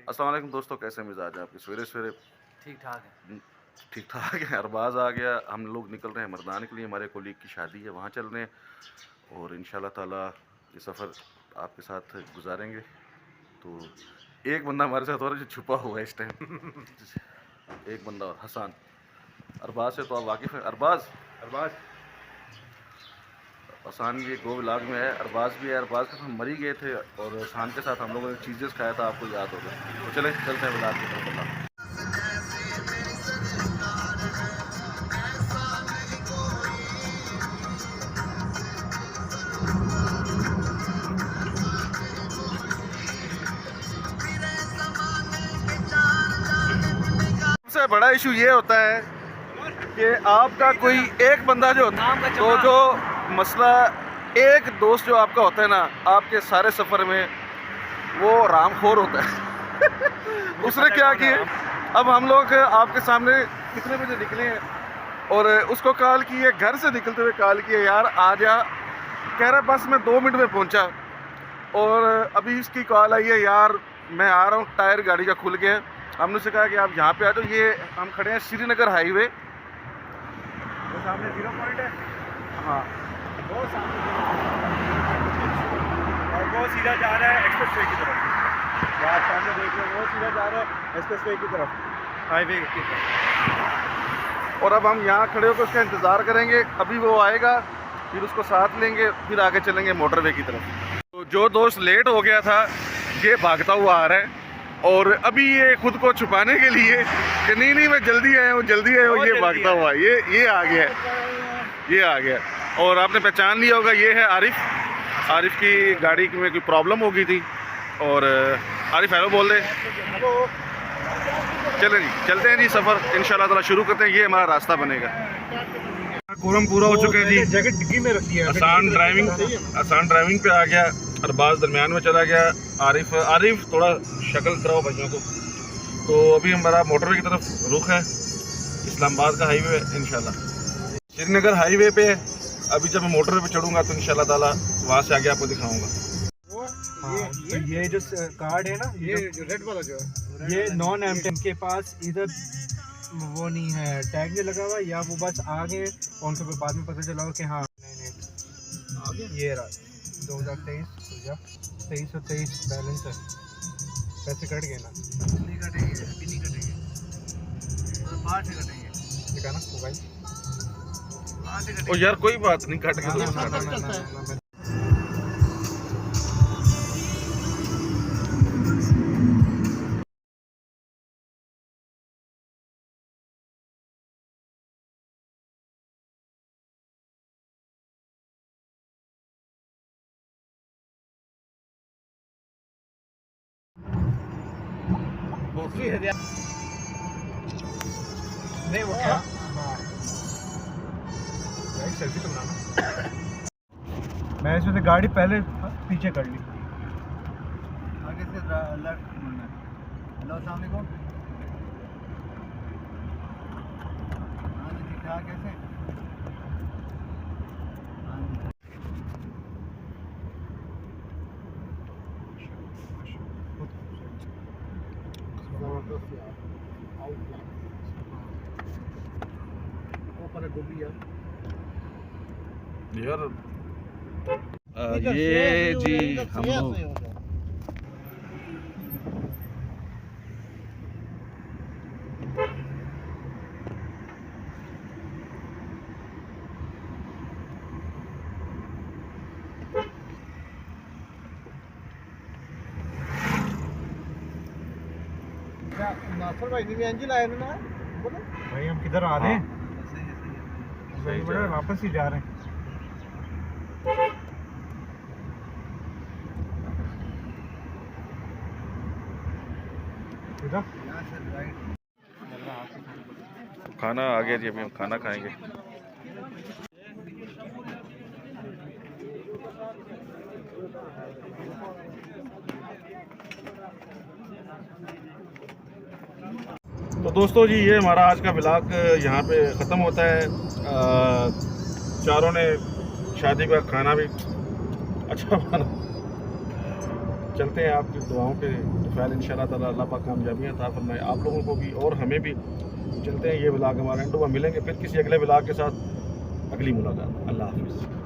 अस्सलाम वालेकुम दोस्तों, कैसे मिजाज है आपके? सवेरे सवेरे ठीक ठाक है। ठीक ठाक है। अरबाज आ गया, हम लोग निकल रहे हैं मर्दान के लिए। हमारे कोलीग की शादी है, वहाँ चल रहे हैं और इंशाल्लाह ताला ये सफ़र आपके साथ गुजारेंगे। तो एक बंदा हमारे साथ और है जो छुपा हुआ है इस टाइम। एक बंदा और हसन। अरबाज से तो आप वाकिफ़ हैं? अरबाज अरबाज हसन ये गो व्लॉग में है। अरबाज भी है। अरबाज के साथ हम मरी गए थे और हसन के साथ हम लोगों ने चीज़ें खाया था, आपको याद होगा। तो चलें चलते हैं व्लॉग की तरफ। सबसे बड़ा इशू ये होता है कि आपका कोई एक बंदा जो होता है, तो जो मसला एक दोस्त जो आपका होता है ना, आपके सारे सफ़र में वो रामखोर होता है। उसने क्या किया, अब हम लोग आपके सामने कितने बजे निकले हैं और उसको कॉल किए, घर से निकलते हुए कॉल किए, यार आ जा। कह रहा बस मैं 2 मिनट में पहुंचा। और अभी इसकी कॉल आई है, यार मैं आ रहा हूँ, टायर गाड़ी का खुल गया। हमने उसे कहा कि आप यहाँ पे आ जाओ। ये हम खड़े हैं श्रीनगर हाईवे, वो सामने 0 पॉइंट है। हाँ, वो सामने और वो सीधा जा रहा है एक्सप्रेस वे की तरफ। आप सामने देख रहे हो, वो सीधा जा रहा है एक्सप्रेस वे की तरफ, हाईवे की तरफ। और अब हम यहाँ खड़े होकर उसका इंतज़ार करेंगे। अभी वो आएगा, फिर उसको साथ लेंगे, फिर आगे चलेंगे मोटरवे की तरफ। तो जो दोस्त लेट हो गया था ये भागता हुआ आ रहा है और अभी ये खुद को छुपाने के लिए कि नहीं नहीं मैं जल्दी आया हूँ, जल्दी आया हूँ, ये भागता हुआ ये आ गया, ये आ गया। और आपने पहचान लिया होगा, ये है आरिफ। आरिफ की गाड़ी में कोई प्रॉब्लम हो गई थी और आरिफ हेलो बोल दे। चलें जी, चलते हैं जी, सफ़र इंशाल्लाह ताला शुरू करते हैं। ये हमारा रास्ता बनेगा। कोरम पूरा हो चुका है जी। जैकेट डिग्गी में रखी है। आसान ड्राइविंग पे आ गया। अरबाज दरमियान में चला गया। आरिफ थोड़ा शक्ल कराओ भाइयों को। तो अभी हमारा मोटरवे की तरफ रुख है, इस्लामाबाद का हाईवे है इंशाल्लाह। श्रीनगर हाईवे पे है। अभी जब मैं मोटरवे पे चढ़ूंगा तो इंशाल्लाह ताला वहाँ से आगे आपको दिखाऊंगा। ये जो कार्ड है ना, ये जो रेड वाला जो है, ये नॉन एमटेन के पास इधर वो नहीं है, टैग नहीं लगा हुआ, या वो बस आगे उनको पे बाद में पता चला हो कि हाँ नहीं आगे ये रहा 2023 और 23 बैलेंस है। पैसे कट गए ना? नहीं कटेंगे, अभी नहीं कटेंगे, बाद में कटेंगे। ठीक है ना वो भाई, ओ यार कोई बात नहीं, कट के नहीं वो क्या सेल्फी तो बनाना। मैं इसमें से गाड़ी पहले पीछे कर ली, आगे से लेफ्ट मुड़ना। हेलो अस्सलाम वालेकुम। हाँ जी ठीक ठाक, कैसे? यार ये जी हम लोग नासर भाई ने एंजिन आया ना, बोलो भाई हम किधर आ रहे हैं? सही है, वापस ही जा रहे हैं। खाना आ गया जी, अभी हम खाना खाएंगे। तो दोस्तों जी ये हमारा आज का व्लॉग यहाँ पे ख़त्म होता है। चारों ने शादी का खाना भी अच्छा बना। चलते हैं आपकी दुआओं पे फ़ैल इंशाअल्लाह ताला अल्लाह पाक कामयाबी अता फरमाए आप लोगों को भी और हमें भी। चलते हैं, ये व्लॉग हमारा एंड हुआ, मिलेंगे फिर किसी अगले व्लॉग के साथ, अगली मुलाकात। अल्लाह हाफ़िज़।